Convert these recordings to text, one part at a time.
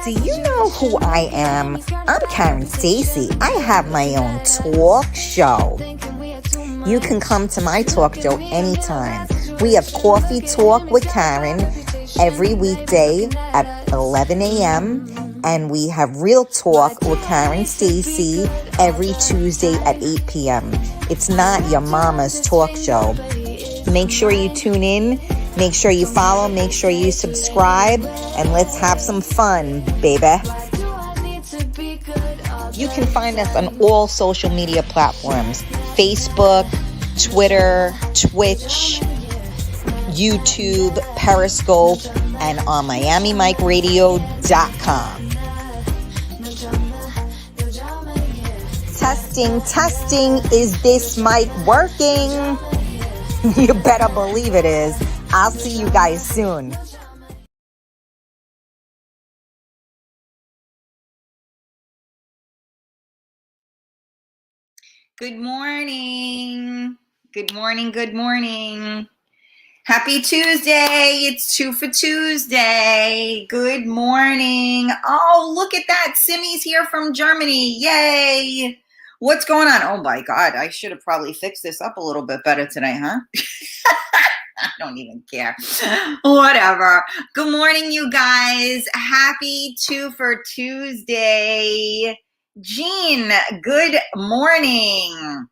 Do you know who I am? I'm Karen Stacy. I have my own talk show. You can come to my talk show anytime. We have Coffee Talk with Karen every weekday at 11 a.m. And we have Real Talk with Karen Stacy every Tuesday at 8 p.m. It's not your mama's talk show. Make sure you tune in. Make sure you follow. Make sure you subscribe. And let's have some fun, baby. You can find us on all social media platforms. Facebook, Twitter, Twitch, YouTube, Periscope, and on MiamiMikeRadio.com. Testing. Is this mic working? You better believe it is. I'll see you guys soon. Good morning. Good morning. Happy Tuesday. It's 2 for Tuesday. Good morning. Oh, look at that. Simmy's here from Germany. Yay. What's going on? Oh my God. I should have probably fixed this up a little bit better today, huh? I don't even care. Whatever. Good morning, you guys. Happy 2 for Tuesday. Jean, good morning.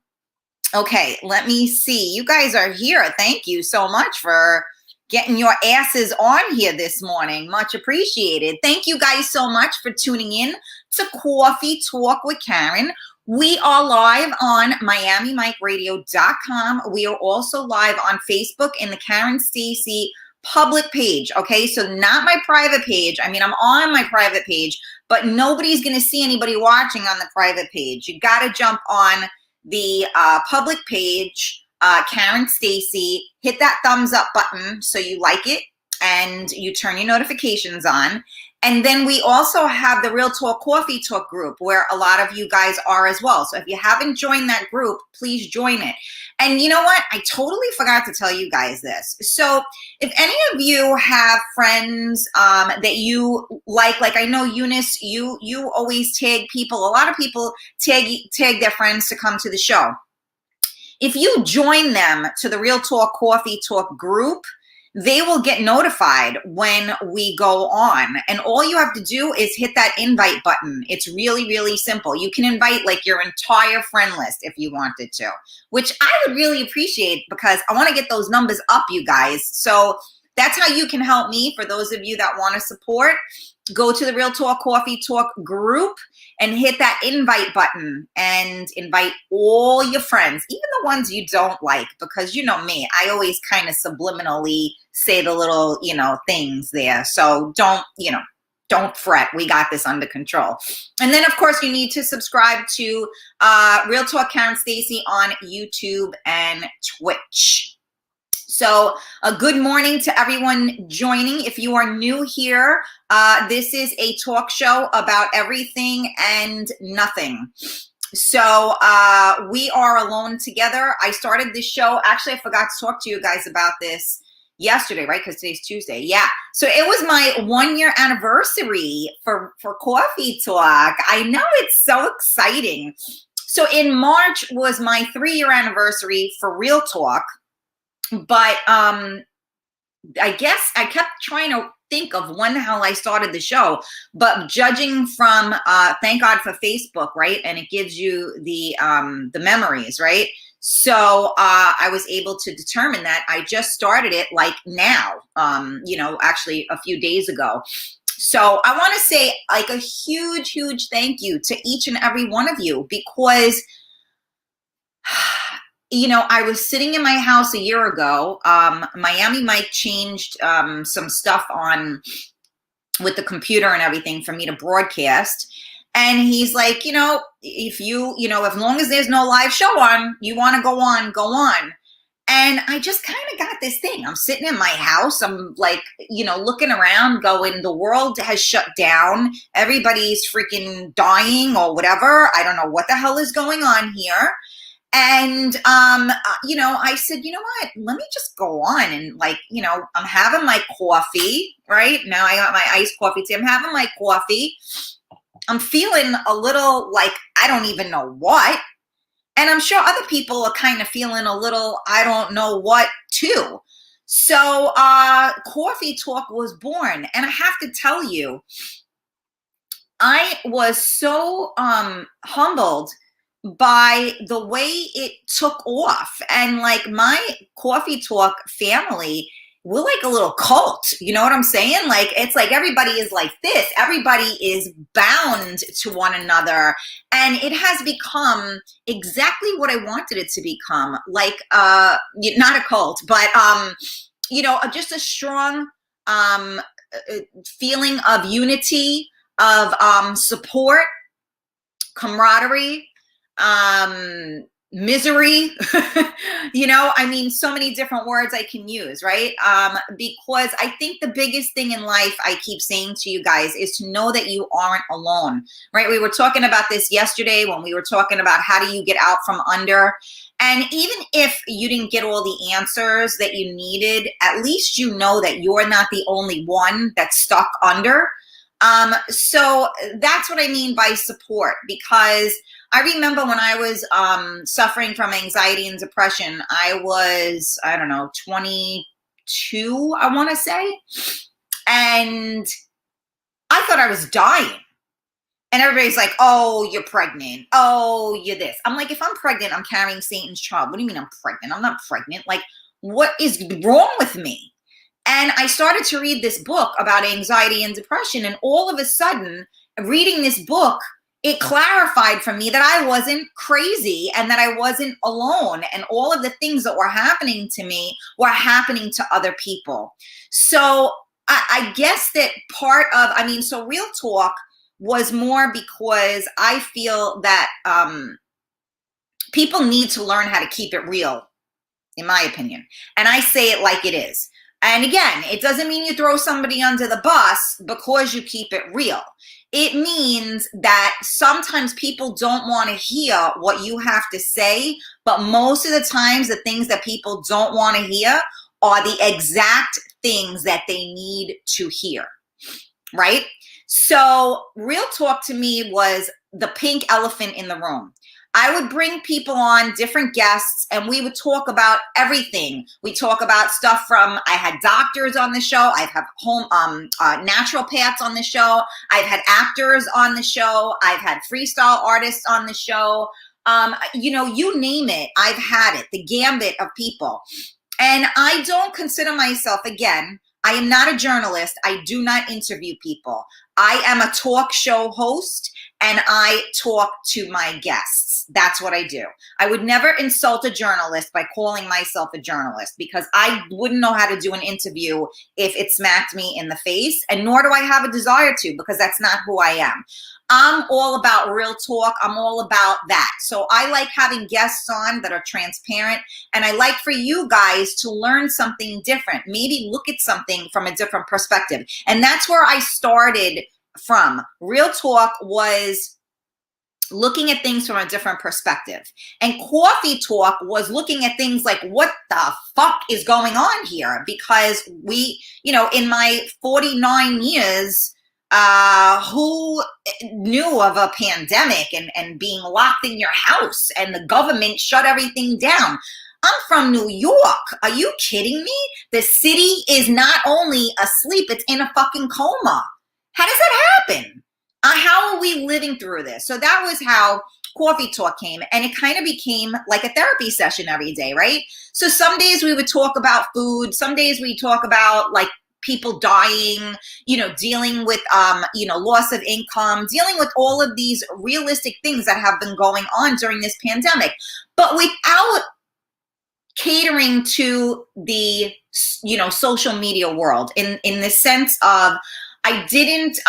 Okay, let me see. You guys are here. Thank you so much for getting your asses on here this morning. Much appreciated. Thank you guys so much for tuning in to Coffee Talk with Karen. We are live on MiamiMikeRadio.com. We are also live on Facebook in the Karen Stacy public page. Okay, so not my private page. I mean, I'm on my private page, but nobody's going to see anybody watching on the private page. You got to jump on the public page, Karen Stacy, hit that thumbs up button so you like it and you turn your notifications on. And then we also have the Real Talk Coffee Talk group where a lot of you guys are as well. So if you haven't joined that group, please join it. And you know what? I totally forgot to tell you guys this. So if any of you have friends that you like I know Eunice, you always tag people. A lot of people tag their friends to come to the show. If you join them to the Real Talk Coffee Talk group, they will get notified when we go on. And all you have to do is hit that invite button. It's really, really simple. You can invite like your entire friend list if you wanted to, which I would really appreciate because I want to get those numbers up, you guys. So that's how you can help me. For those of you that want to support, go to the Real Talk Coffee Talk group and hit that invite button and invite all your friends, even the ones you don't like, because you know me, I always kind of subliminally say the little, things there. So don't fret. We got this under control. And then, of course, you need to subscribe to Real Talk Karen Stacy on YouTube and Twitch. So good morning to everyone joining. If you are new here, this is a talk show about everything and nothing. So we are alone together. I started this show. Actually, I forgot to talk to you guys about this yesterday, right? Because today's Tuesday. Yeah. So it was my 1-year anniversary for Coffee Talk. I know, it's so exciting. So in March was my 3-year anniversary for Real Talk. But I guess I kept trying to think of when the hell I started the show, but judging from thank God for Facebook, right? And it gives you the memories, right? So I was able to determine that I just started it like now, actually a few days ago. So I want to say like a huge, huge thank you to each and every one of you, because I was sitting in my house a year ago. Miami Mike changed some stuff on with the computer and everything for me to broadcast. And he's like, if as long as there's no live show on, you want to go on, go on. And I just kind of got this thing. I'm sitting in my house. I'm like, looking around going, the world has shut down. Everybody's freaking dying or whatever. I don't know what the hell is going on here. And, I said, you know what, let me just go on and I'm having my coffee, right? Now I got my iced coffee tea. I'm having my coffee. I'm feeling a little like, I don't even know what. And I'm sure other people are kind of feeling a little, I don't know what too. So, Coffee Talk was born. And I have to tell you, I was so humbled by the way it took off. And like my Coffee Talk family, we're like a little cult. You know what I'm saying? Like, it's like everybody is like this. Everybody is bound to one another. And it has become exactly what I wanted it to become. Like, not a cult, but, just a strong feeling of unity, of support, camaraderie, misery. So many different words I can use, right? Because I think the biggest thing in life, I keep saying to you guys, is to know that you aren't alone, right? We were talking about this yesterday when we were talking about how do you get out from under. And even if you didn't get all the answers that you needed, at least you know that you're not the only one that's stuck under. So that's what I mean by support, because I remember when I was suffering from anxiety and depression, I was, 22, I want to say. And I thought I was dying. And everybody's like, oh, you're pregnant. Oh, you're this. I'm like, if I'm pregnant, I'm carrying Satan's child. What do you mean I'm pregnant? I'm not pregnant. Like, what is wrong with me? And I started to read this book about anxiety and depression. And all of a sudden, reading this book, it clarified for me that I wasn't crazy and that I wasn't alone. And all of the things that were happening to me were happening to other people. So I guess that so Real Talk was more because I feel that people need to learn how to keep it real, in my opinion. And I say it like it is. And again, it doesn't mean you throw somebody under the bus because you keep it real. It means that sometimes people don't want to hear what you have to say, but most of the times the things that people don't want to hear are the exact things that they need to hear, right? So Real Talk to me was the pink elephant in the room. I would bring people on, different guests, and we would talk about everything. We talk about stuff from, I had doctors on the show. I've had naturopaths on the show. I've had actors on the show. I've had freestyle artists on the show. You name it, I've had it, the gambit of people. And I don't consider myself, again, I am not a journalist. I do not interview people. I am a talk show host, and I talk to my guests. That's what I do. I would never insult a journalist by calling myself a journalist, because I wouldn't know how to do an interview if it smacked me in the face, and nor do I have a desire to, because that's not who I am. I'm all about real talk. I'm all about that. So I like having guests on that are transparent, and I like for you guys to learn something different, maybe look at something from a different perspective. And that's where I started from. Real Talk was looking at things from a different perspective. And Coffee Talk was looking at things like, what the fuck is going on here? Because we, in my 49 years, who knew of a pandemic and being locked in your house and the government shut everything down? I'm from New York. Are you kidding me? The city is not only asleep, it's in a fucking coma. How does that happen? How are we living through this? So that was how Coffee Talk came, and it kind of became like a therapy session every day, right? So some days we would talk about food. Some days we talk about like people dying, dealing with, loss of income, dealing with all of these realistic things that have been going on during this pandemic, but without catering to the, social media world in the sense of, I didn't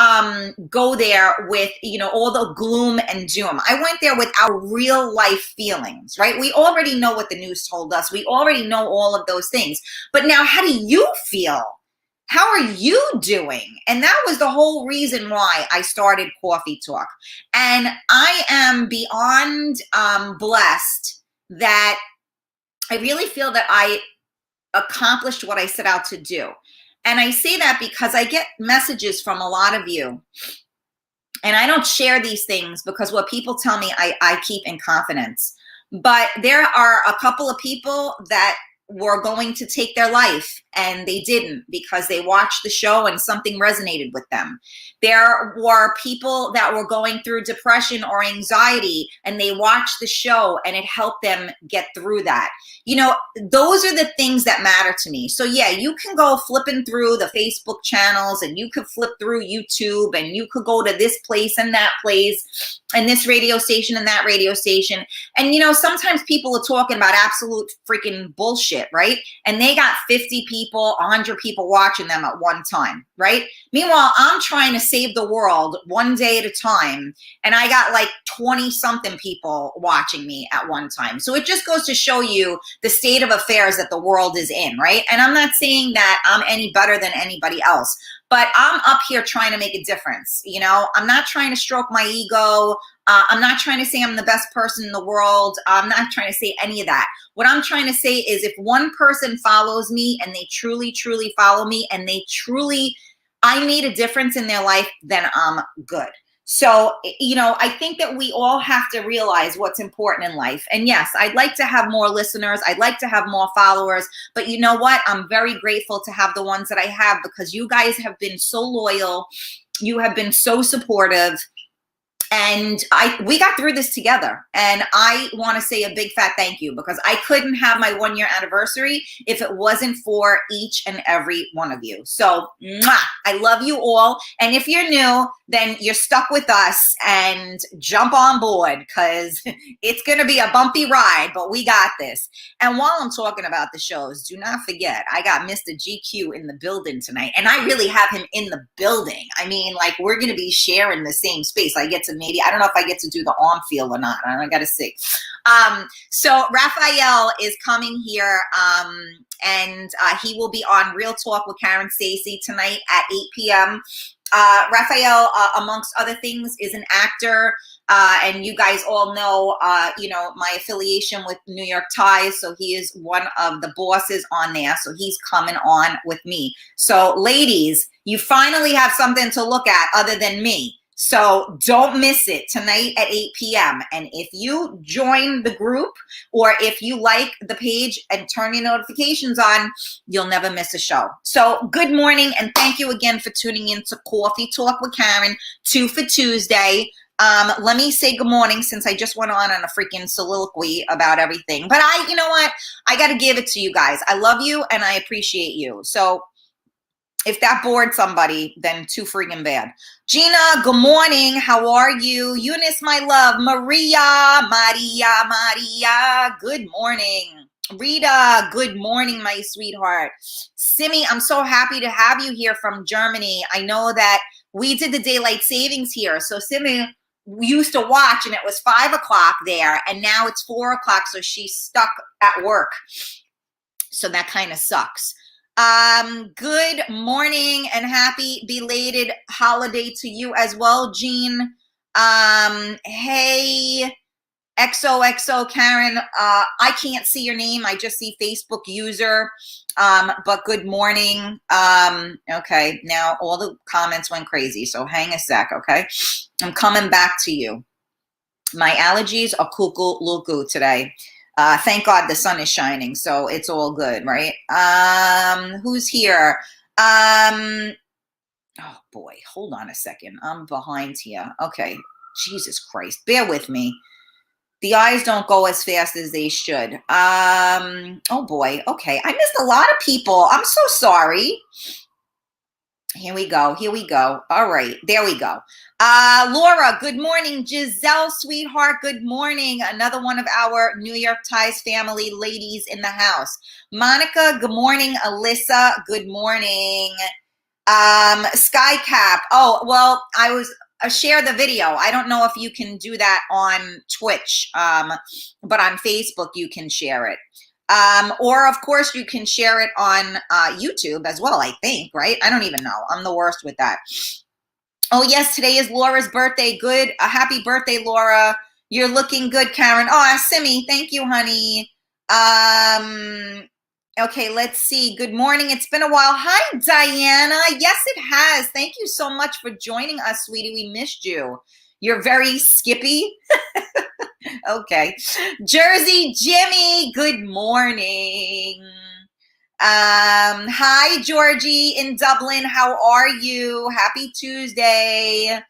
go there with, all the gloom and doom. I went there with our real life feelings, right? We already know what the news told us. We already know all of those things. But now, how do you feel? How are you doing? And that was the whole reason why I started Coffee Talk. And I am beyond blessed that I really feel that I accomplished what I set out to do. And I say that because I get messages from a lot of you, and I don't share these things because what people tell me, I keep in confidence. But there are a couple of people that were going to take their life and they didn't, because they watched the show and something resonated with them. There were people that were going through depression or anxiety and they watched the show and it helped them get through that. You know, those are the things that matter to me. So yeah, you can go flipping through the Facebook channels and you could flip through YouTube and you could go to this place and that place and this radio station and that radio station. And you know, sometimes people are talking about absolute freaking bullshit, right? And they got 50 people, 100 people watching them at one time, right? Meanwhile, I'm trying to save the world one day at a time, and I got like 20 something people watching me at one time. So it just goes to show you the state of affairs that the world is in, right? And I'm not saying that I'm any better than anybody else, but I'm up here trying to make a difference. You know, I'm not trying to stroke my ego. I'm not trying to say I'm the best person in the world. I'm not trying to say any of that. What I'm trying to say is if one person follows me and they truly, truly follow me and they truly, I made a difference in their life, then I'm good. So, you know, I think that we all have to realize what's important in life. And yes, I'd like to have more listeners. I'd like to have more followers. But you know what? I'm very grateful to have the ones that I have, because you guys have been so loyal. You have been so supportive. And we got through this together. And I want to say a big fat thank you, because I couldn't have my 1 year anniversary if it wasn't for each and every one of you. So mwah, I love you all. And if you're new, then you're stuck with us, and jump on board, because it's going to be a bumpy ride, but we got this. And while I'm talking about the shows, do not forget, I got Mr. GQ in the building tonight, and I really have him in the building. I mean, like, we're going to be sharing the same space. I get to maybe, I don't know if I get to do the arm feel or not. I got to see. So Raphael is coming here, and he will be on Real Talk with Karen Stacey tonight at 8 p.m. Raphael, amongst other things, is an actor, and you guys all know, you know, my affiliation with New York Times. So he is one of the bosses on there. So he's coming on with me. So ladies, you finally have something to look at other than me. So don't miss it tonight at 8 p.m. And if you join the group, or if you like the page and turn your notifications on, you'll never miss a show. So good morning, and thank you again for tuning in to Coffee Talk with Karen, 2 for Tuesday. Let me say good morning, since I just went on a freaking soliloquy about everything. But you know what? I got to give it to you guys. I love you and I appreciate you. So if that bored somebody, then too freaking bad. Gina, good morning. How are you? Eunice, my love. Maria, good morning. Rita, good morning, my sweetheart. Simi, I'm so happy to have you here from Germany. I know that we did the daylight savings here. So Simi, we used to watch, and it was 5 o'clock there, and now it's 4 o'clock. So she's stuck at work. So that kind of sucks. Good morning and happy belated holiday to you as well, Jean. Hey, XOXO Karen, I can't see your name. I just see Facebook user. But good morning. Okay, now all the comments went crazy, so hang a sec, okay? I'm coming back to you. My allergies are cuckoo-luckoo today. Thank God the sun is shining, so it's all good, right? Who's here? Oh boy, hold on a second. I'm behind here. Okay, Jesus Christ, bear with me. The eyes don't go as fast as they should. Oh boy, okay. I missed a lot of people. I'm so sorry. Here we go. Here we go. All right. There we go. Laura, good morning. Giselle, sweetheart, good morning. Another one of our New York Times family ladies in the house. Monica, good morning. Alyssa, good morning. Skycap. Oh, well, I was share the video. I don't know if you can do that on Twitch, but on Facebook you can share it. Or of course you can share it on YouTube as well, I think, right? I don't even know. I'm the worst with that. Oh yes, today is Laura's birthday. Good. Happy birthday, Laura. You're looking good, Karen. Oh, Simi, thank you, honey. Okay, let's see. Good morning. It's been a while. Hi, Diana. Yes, it has. Thank you so much for joining us, sweetie. We missed you. You're very skippy. Okay. Jersey Jimmy, good morning. Hi, Georgie in Dublin. How are you? Happy Tuesday.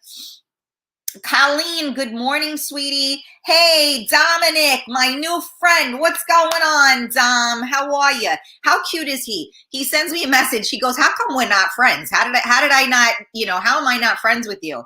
Colleen, good morning, sweetie. Hey, Dominic, my new friend. What's going on, Dom? How are you? How cute is he? He sends me a message. He goes, how come we're not friends? How did I not, how am I not friends with you?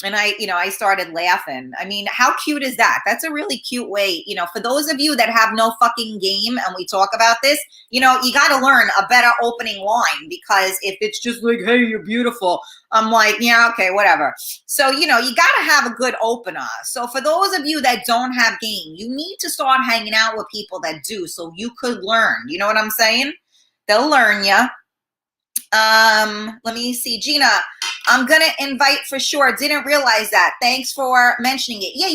And I started laughing. I mean, how cute is that? That's a really cute way, for those of you that have no fucking game and we talk about this, you got to learn a better opening line, because if it's just like, hey, you're beautiful, I'm like, yeah, okay, whatever. So, you got to have a good opener. So for those of you that don't have game, you need to start hanging out with people that do, so you could learn. You know what I'm saying? They'll learn you. Let me see. Gina, I'm going to invite for sure. Didn't realize that. Thanks for mentioning it. Yeah,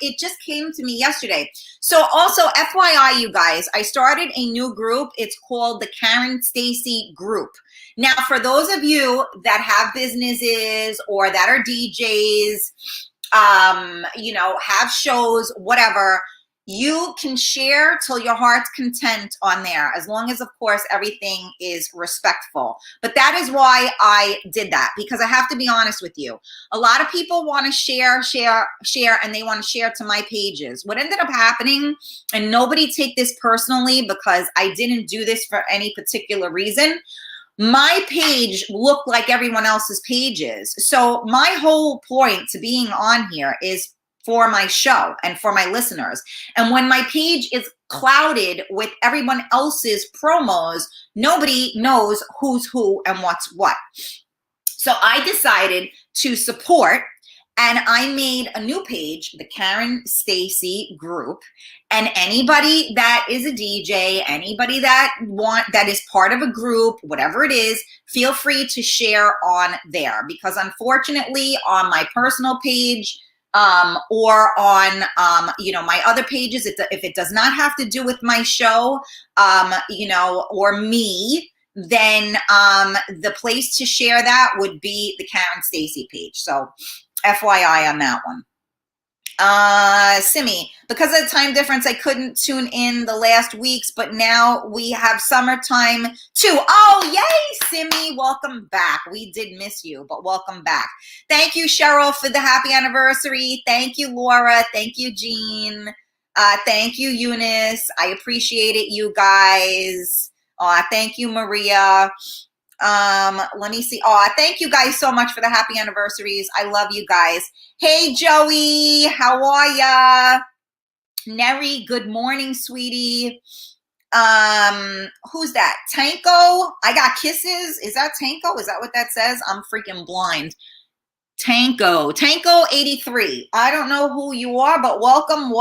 it just came to me yesterday. So also, FYI, you guys, I started a new group. It's called the Karen Stacy Group. Now, for those of you that have businesses or that are DJs, have shows, whatever, you can share till your heart's content on there, as long as, of course, everything is respectful. But that is why I did that, because I have to be honest with you. A lot of people want to share, and they want to share to my pages. What ended up happening, and nobody take this personally because I didn't do this for any particular reason, my page looked like everyone else's pages. So my whole point to being on here is for my show and for my listeners. And when my page is clouded with everyone else's promos, nobody knows who's who and what's what. So I decided to support, and I made a new page, the Karen Stacy Group. And anybody that is a DJ, anybody that is part of a group, whatever it is, feel free to share on there. Because unfortunately, on my personal page, or on, my other pages, if it does not have to do with my show, or me, then the place to share that would be the Karen Stacy page. So FYI on that one. Simi, because of the time difference, I couldn't tune in the last weeks, but now we have summertime too. Oh, yay, Simi, welcome back. We did miss you, but welcome back. Thank you, Cheryl, for the happy anniversary. Thank you, Laura. Thank you, Jean. Thank you, Eunice. I appreciate it, you guys. Thank you, Maria. Let me see. Thank you guys so much for the happy anniversaries. I love you guys. Hey, Joey, how are ya? Neri, good morning, sweetie. Who's that? Tanko, I got kisses. Is that Tanko? Is that what that says? I'm freaking blind. Tanko 83. I don't know who you are, but welcome.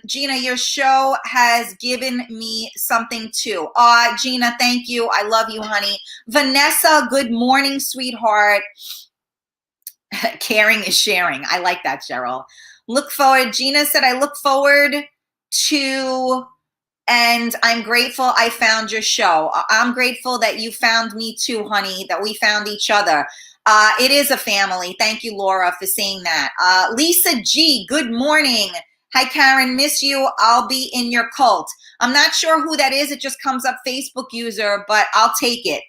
Gina, your show has given me something too. Gina, thank you. I love you, honey. Vanessa, good morning, sweetheart. Caring is sharing. I like that, Cheryl. Look forward. Gina said, I look forward to, and I'm grateful I found your show. I'm grateful that you found me too, honey, that we found each other. It is a family. Thank you, Laura, for saying that. Lisa G, good morning. Hi, Karen, miss you. I'll be in your cult. I'm not sure who that is. It just comes up Facebook user, but I'll take it.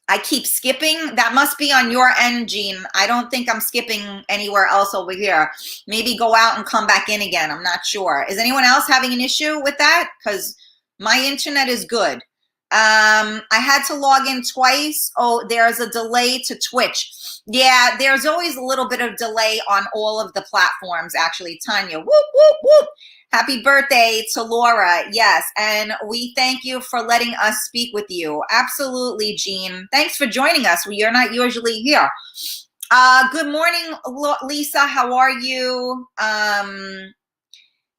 I keep skipping. That must be on your end, Jean. I don't think I'm skipping anywhere else over here. Maybe go out and come back in again. I'm not sure. Is anyone else having an issue with that? Because my internet is good. I had to log in twice. Oh, there's a delay to Twitch. Yeah, there's always a little bit of delay on all of the platforms, actually. Tanya, whoop, whoop, whoop. Happy birthday to Laura. Yes, and we thank you for letting us speak with you. Absolutely, Jean. Thanks for joining us. You're not usually here. Good morning, Lisa. How are you?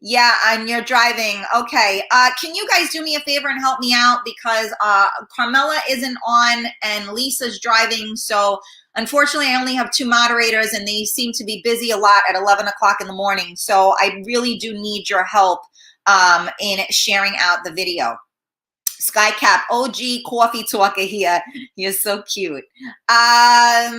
Yeah, and you're driving. Okay. Can you guys do me a favor and help me out? Because Carmela isn't on and Lisa's driving. So unfortunately, I only have 2 moderators and they seem to be busy a lot at 11 o'clock in the morning. So I really do need your help in sharing out the video. Skycap, OG coffee talker here. You're so cute. Let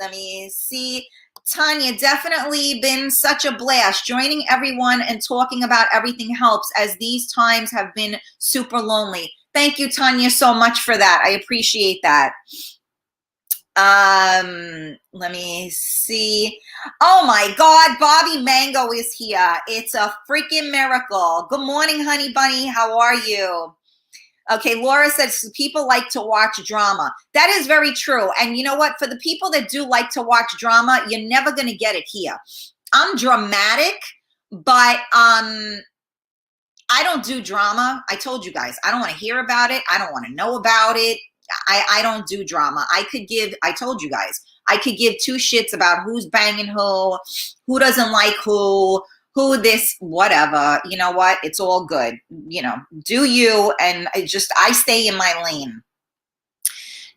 me see. Tanya, definitely been such a blast. Joining everyone and talking about everything helps, as these times have been super lonely. Thank you, Tanya, so much for that. I appreciate that. Let me see. Oh my God, Bobby Mango is here. It's a freaking miracle. Good morning, honey bunny. How are you? Okay, Laura says people like to watch drama. That is very true. And you know what? For the people that do like to watch drama, you're never going to get it here. I'm dramatic, but I don't do drama. I told you guys, I don't want to hear about it. I don't want to know about it. I don't do drama. I told you guys, I could give 2 shits about who's banging who doesn't like who this, whatever. You know what? It's all good. You know, do you. And I stay in my lane.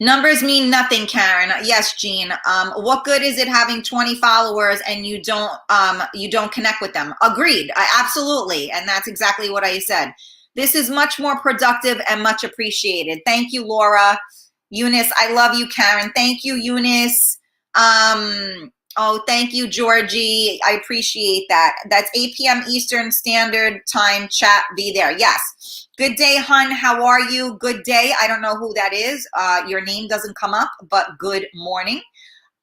Numbers mean nothing, Karen. Yes, Jean. What good is it having 20 followers and you don't connect with them? Agreed. Absolutely. And that's exactly what I said. This is much more productive and much appreciated. Thank you, Laura. Eunice, I love you, Karen. Thank you, Eunice. Oh, thank you, Georgie. I appreciate that. That's 8 p.m. Eastern Standard Time. Chat, be there. Yes. Good day, hun. How are you? Good day. I don't know who that is. Your name doesn't come up, but good morning.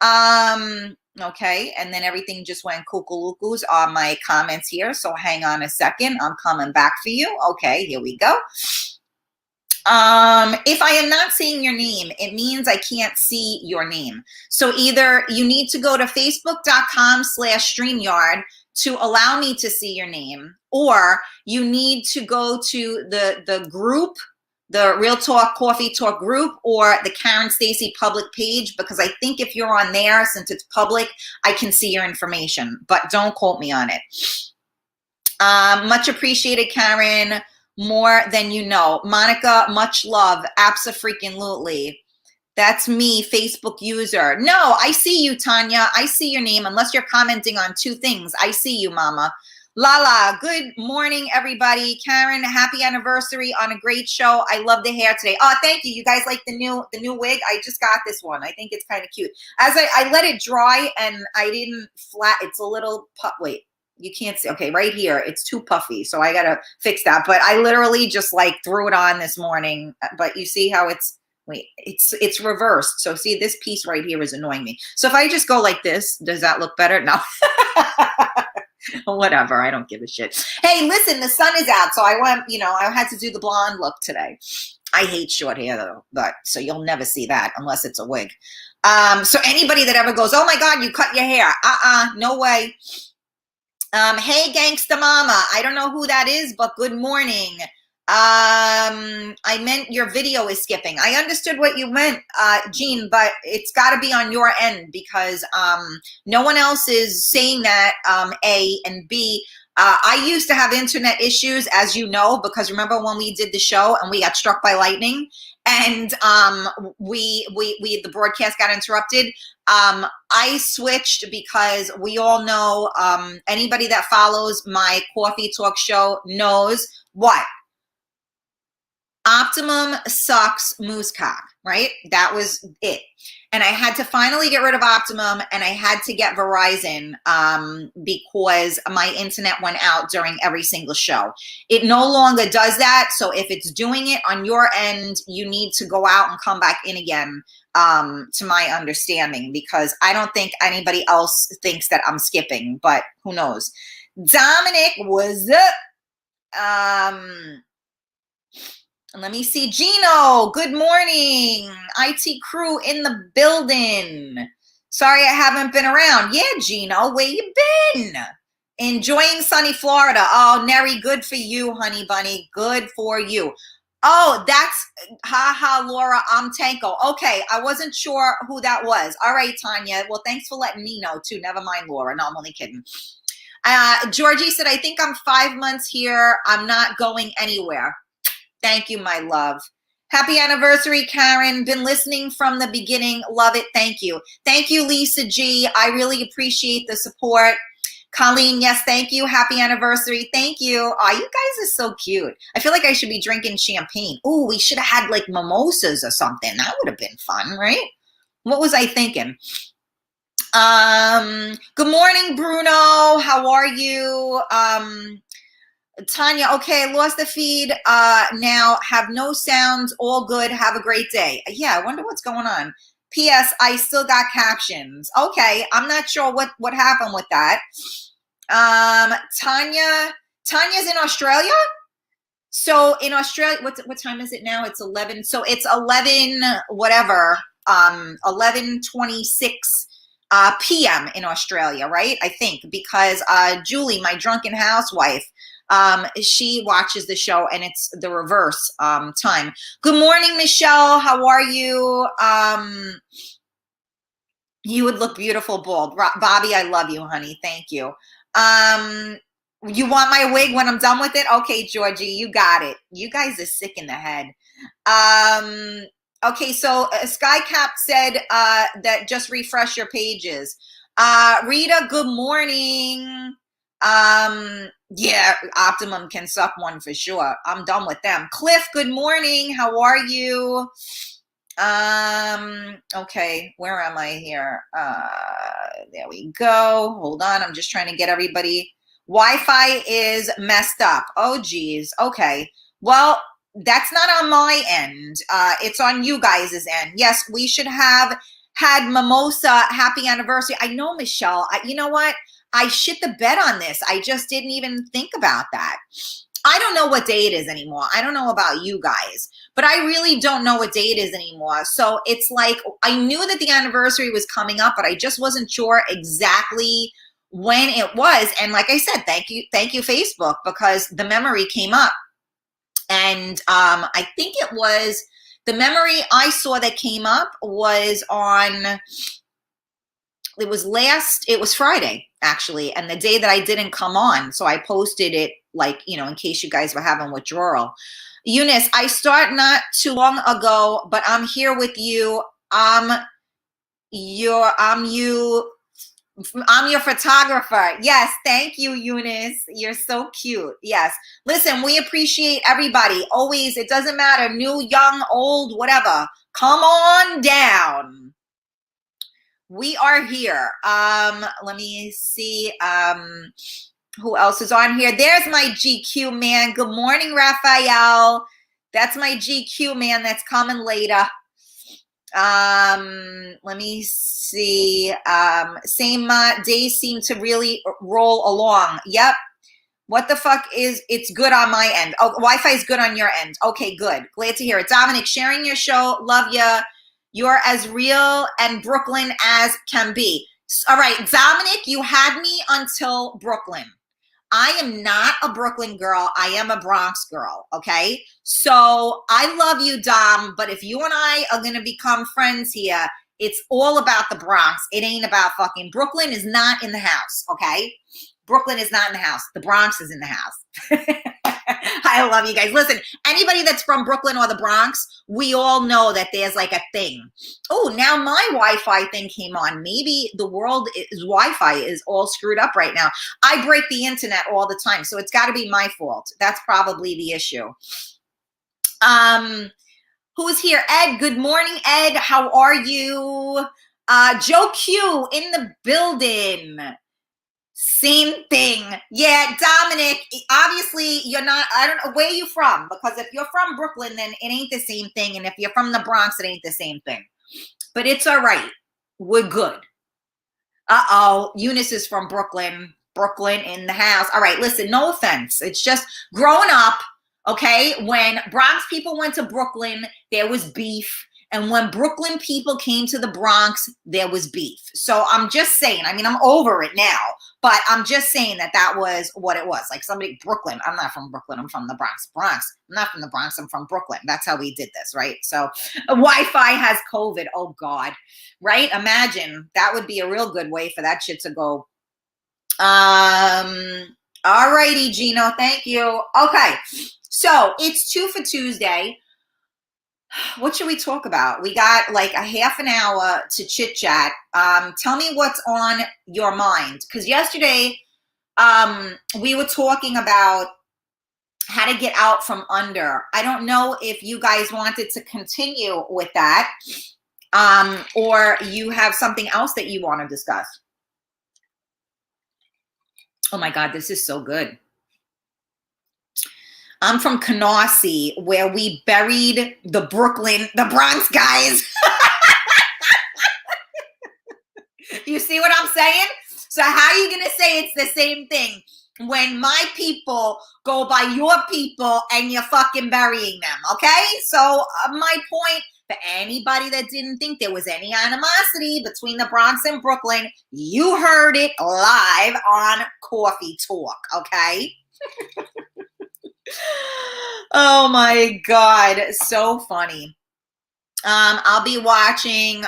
Okay. And then everything just went cuckoo-lookos on my comments here. So hang on a second. I'm coming back for you. Okay, here we go. If I am not seeing your name, it means I can't see your name. So either you need to go to facebook.com/StreamYard to allow me to see your name, or you need to go to the group, the Real Talk Coffee Talk group, or the Karen Stacy public page, because I think if you're on there, since it's public, I can see your information, but don't quote me on it. Much appreciated, Karen. More than you know. Monica, much love. Abso-freaking-lutely. That's me, Facebook user. No, I see you, Tanya. I see your name, unless you're commenting on 2 things. I see you, Mama. Lala, good morning, everybody. Karen, happy anniversary on a great show. I love the hair today. Oh, thank you. You guys like the new wig? I just got this one. I think it's kind of cute. As I let it dry and I didn't flat, it's a little wait. You can't see. Okay, right here. It's too puffy, so I got to fix that. But I literally just like threw it on this morning. But you see how it's reversed. So see, this piece right here is annoying me. So if I just go like this, does that look better? No. Whatever. I don't give a shit. Hey, listen, the sun is out. So I went, I had to do the blonde look today. I hate short hair though, but so you'll never see that unless it's a wig. So anybody that ever goes, oh my God, you cut your hair. No way. Hey, Gangsta Mama. I don't know who that is, but good morning. I meant your video is skipping. I understood what you meant, Jean, but it's got to be on your end because no one else is saying that, A, and B, I used to have internet issues, as you know, because remember when we did the show and we got struck by lightning and the broadcast got interrupted. I switched because we all know, anybody that follows my Coffee Talk show knows what? Optimum sucks moose cock, right? That was it. And I had to finally get rid of Optimum and I had to get Verizon because my internet went out during every single show. It no longer does that. So if it's doing it on your end, you need to go out and come back in again, to my understanding, because I don't think anybody else thinks that I'm skipping, but who knows? Dominic was let me see. Gino, good morning. IT crew in the building. Sorry I haven't been around. Yeah, Gino, where you been? Enjoying sunny Florida. Oh, Neri, good for you, honey bunny. Good for you. Oh, that's, Laura, I'm Tanko. Okay, I wasn't sure who that was. All right, Tanya. Well, thanks for letting me know, too. Never mind, Laura. No, I'm only kidding. Georgie said, I think I'm 5 months here. I'm not going anywhere. Thank you, my love. Happy anniversary, Karen. Been listening from the beginning. Love it. Thank you. Thank you, Lisa G. I really appreciate the support. Colleen, yes, thank you. Happy anniversary. Thank you. Oh, you guys are so cute. I feel like I should be drinking champagne. Oh, we should have had like mimosas or something. That would have been fun, right? What was I thinking? Good morning, Bruno. How are you? Tanya, okay, I lost the feed. Now have no sounds. All good. Have a great day. Yeah, I wonder what's going on. P.S. I still got captions. Okay, I'm not sure what happened with that. Tanya's in Australia. So in Australia, what time is it now? It's 11. So it's 11 whatever. 11:26 p.m. in Australia, right? I think because Julie, my drunken housewife, she watches the show and it's the reverse time. Good morning, Michelle. How are you? You would look beautiful bald. Bobby, I love you, honey. Thank you. You want my wig when I'm done with it? Okay, Georgie, you got it. You guys are sick in the head. Okay, so Skycap said that just refresh your pages. Rita, good morning. Yeah, Optimum can suck one for sure. I'm done with them. Cliff, good morning. How are you? Okay, where am I here? There we go. Hold on, I'm just trying to get everybody. Wi-Fi is messed up. Oh, geez. Okay. Well, that's not on my end. It's on you guys' end. Yes, we should have had mimosa. Happy anniversary. I know, Michelle. You know what? I shit the bed on this. I just didn't even think about that. I don't know what day it is anymore. I don't know about you guys, but I really don't know what day it is anymore. So it's like, I knew that the anniversary was coming up, but I just wasn't sure exactly when it was. And like I said, thank you, Facebook, because the memory came up. And I think it was the memory I saw that came up was on, it was Friday, actually, and the day that I didn't come on. So I posted it, like, you know, in case you guys were having withdrawal. Eunice, I start not too long ago, but I'm here with you. I'm your photographer. Yes, thank you, Eunice. You're so cute. Yes. Listen, we appreciate everybody. Always, it doesn't matter, new, young, old, whatever. Come on down. We are here. Let me see who else is on here. There's my GQ man. Good morning, Raphael. That's my GQ man that's coming later. Let me see. Same days seem to really roll along. Yep. What the fuck is, it's good on my end. Oh, Wi-Fi is good on your end. Okay, good. Glad to hear it. Dominic, sharing your show. Love ya. You're as real and Brooklyn as can be. All right, Dominic, you had me until Brooklyn. I am not a Brooklyn girl. I am a Bronx girl, okay? So I love you, Dom, but if you and I are going to become friends here, it's all about the Bronx. It ain't about fucking Brooklyn is not in the house, okay? Brooklyn is not in the house. The Bronx is in the house. I love you guys. Listen, anybody that's from Brooklyn or the Bronx, we all know that there's like a thing. Oh, now my Wi-Fi thing came on. Maybe the world is Wi-Fi is all screwed up right now. I break the internet all the time, so it's got to be my fault. That's probably the issue. Who's here? Ed, good morning, Ed. How are you? Joe Q in the building. Same thing. Yeah, Dominic, obviously you're not, I don't know, where you from? Because if you're from Brooklyn, then it ain't the same thing. And if you're from the Bronx, it ain't the same thing. But it's all right. We're good. Uh-oh, Eunice is from Brooklyn. Brooklyn in the house. All right, listen, no offense. It's just growing up, okay, when Bronx people went to Brooklyn, there was beef. And when Brooklyn people came to the Bronx, there was beef. So I'm just saying, I mean, I'm over it now, but I'm just saying that was what it was. Like somebody, Brooklyn, I'm not from Brooklyn, I'm from the Bronx. I'm not from the Bronx, I'm from Brooklyn. That's how we did this, right? So Wi-Fi has COVID, oh God, right? Imagine, that would be a real good way for that shit to go All righty, Gino. Thank you. Okay. So it's 2 for Tuesday. What should we talk about? We got like a half an hour to chit chat. Tell me what's on your mind. Because yesterday, we were talking about how to get out from under. I don't know if you guys wanted to continue with that, or you have something else that you want to discuss. Oh my God, this is so good. I'm from Canarsie, where we buried the Bronx guys. You see what I'm saying? So how are you going to say it's the same thing when my people go by your people and you're fucking burying them, okay? So my point, for anybody that didn't think there was any animosity between the Bronx and Brooklyn, you heard it live on Coffee Talk, okay? Oh my God, so funny. I'll be watching,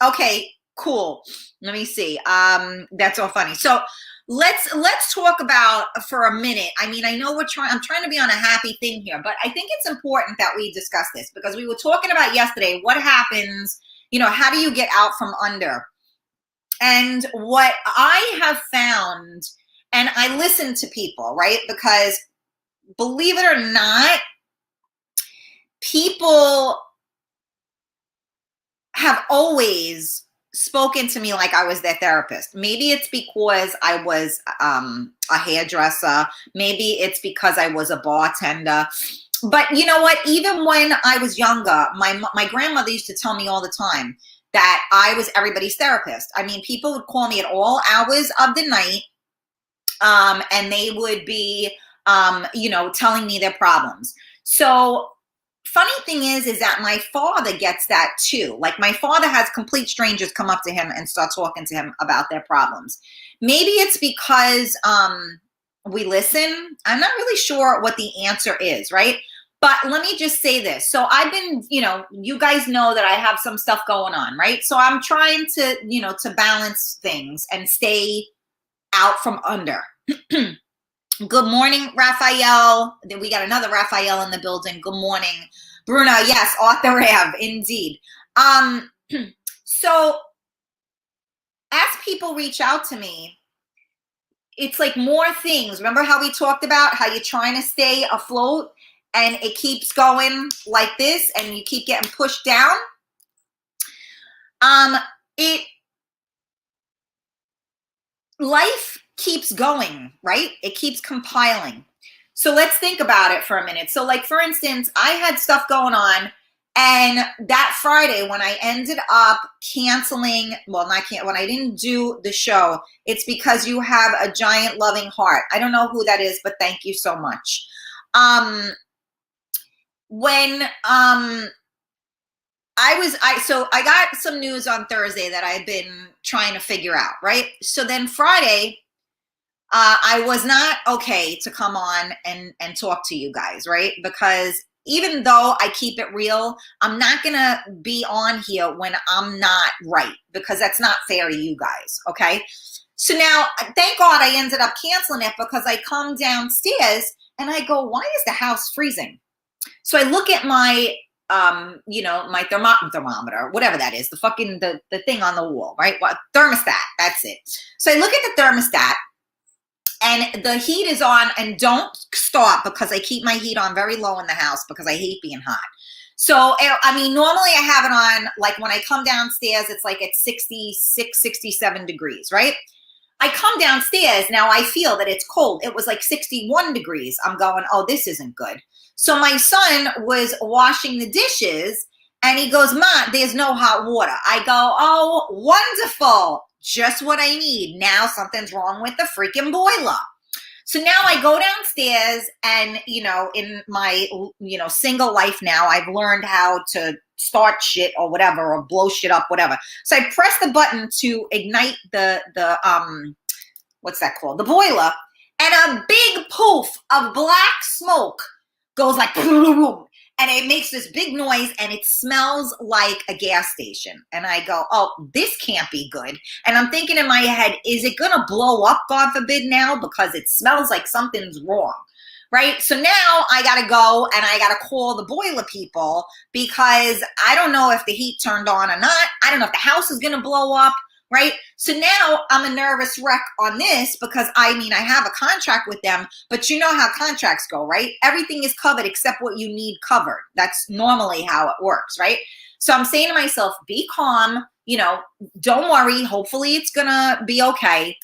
okay, cool. Let me see. That's all funny. So let's talk about for a minute. I mean, I know I'm trying to be on a happy thing here, but I think it's important that we discuss this because we were talking about yesterday, what happens, how do you get out from under? And what I have found, and I listen to people, right? Because believe it or not, people have always spoken to me like I was their therapist. Maybe it's because I was a hairdresser. Maybe it's because I was a bartender. But you know what? Even when I was younger, my grandmother used to tell me all the time that I was everybody's therapist. I mean, people would call me at all hours of the night, and they would be, telling me their problems. So funny thing is that my father gets that too. Like my father has complete strangers come up to him and start talking to him about their problems. Maybe it's because we listen. I'm not really sure what the answer is, right? But let me just say this. So I've been, you guys know that I have some stuff going on, right? So I'm trying to, to balance things and stay out from under. Good morning, Raphael. Then we got another Raphael in the building. Good morning, Bruno. Yes, Arthur Ave, indeed. So as people reach out to me, it's like more things. Remember how we talked about how you're trying to stay afloat and it keeps going like this and you keep getting pushed down? Life keeps going, right? It keeps compiling. So let's think about it for a minute. So like, for instance, I had stuff going on, and that Friday when I ended up canceling, when I didn't do the show, it's because you have a giant loving heart. I don't know who that is, but thank you so much. So I got some news on Thursday that I've been trying to figure out, right? So then Friday, I was not okay to come on and talk to you guys, right? Because even though I keep it real, I'm not going to be on here when I'm not right, because that's not fair to you guys, okay? So now, thank God I ended up canceling it, because I come downstairs and I go, why is the house freezing? So I look at my, my thermometer, whatever that is, the thing on the wall, right? Well, thermostat, that's it. So I look at the thermostat, and the heat is on, and don't stop, because I keep my heat on very low in the house because I hate being hot. So, I mean, normally I have it on, like when I come downstairs, it's like at 66, 67 degrees, right? I come downstairs, now I feel that it's cold. It was like 61 degrees. I'm going, oh, this isn't good. So my son was washing the dishes, and he goes, Ma, there's no hot water. I go, oh, wonderful. Just what I need. Now something's wrong with the freaking boiler. So now I go downstairs, and, in my, single life now, I've learned how to start shit or whatever, or blow shit up, whatever. So I press the button to ignite the what's that called? The boiler, and a big poof of black smoke goes like, boom, and it makes this big noise and it smells like a gas station. And I go, oh, this can't be good. And I'm thinking in my head, is it going to blow up, God forbid, now, because it smells like something's wrong? Right? So now I got to go and I got to call the boiler people because I don't know if the heat turned on or not. I don't know if the house is going to blow up. Right? So now I'm a nervous wreck on this because I have a contract with them, but you know how contracts go, right? Everything is covered except what you need covered. That's normally how it works, right? So I'm saying to myself, be calm, don't worry. Hopefully it's going to be okay.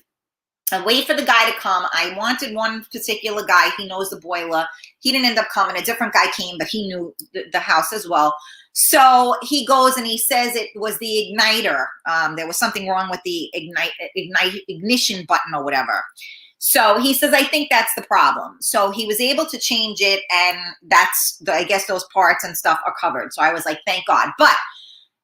And wait for the guy to come. I wanted one particular guy. He knows the boiler. He didn't end up coming. A different guy came, but he knew the house as well. So he goes and he says it was the igniter. There was something wrong with the ignition button or whatever. So he says, I think that's the problem. So he was able to change it, and I guess those parts and stuff are covered. So I was like, thank God. But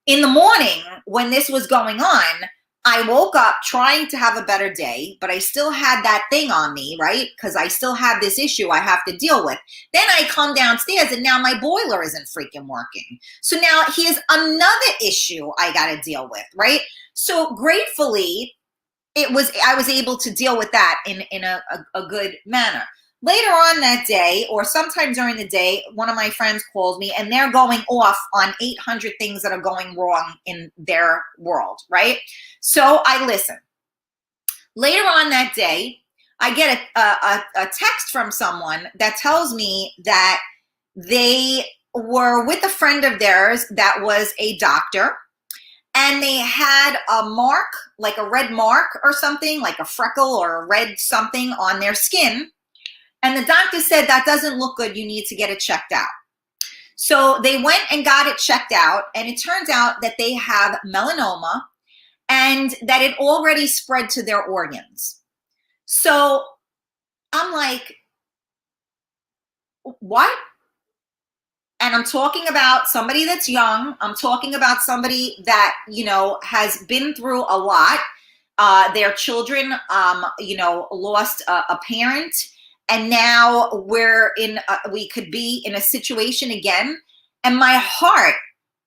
in the morning when this was going on, I woke up trying to have a better day, but I still had that thing on me, right? Because I still have this issue I have to deal with. Then I come downstairs and now my boiler isn't freaking working. So now here's another issue I got to deal with, right? So gratefully, I was able to deal with that in a good manner. Later on that day, or sometime during the day, one of my friends calls me and they're going off on 800 things that are going wrong in their world, right? So I listen. Later on that day, I get a text from someone that tells me that they were with a friend of theirs that was a doctor, and they had a mark, like a red mark or something, like a freckle or a red something on their skin. And the doctor said, that doesn't look good. You need to get it checked out. So they went and got it checked out. And it turns out that they have melanoma and that it already spread to their organs. So I'm like, what? And I'm talking about somebody that's young. I'm talking about somebody that, has been through a lot. Their children, lost a parent. And now we could be in a situation again. And my heart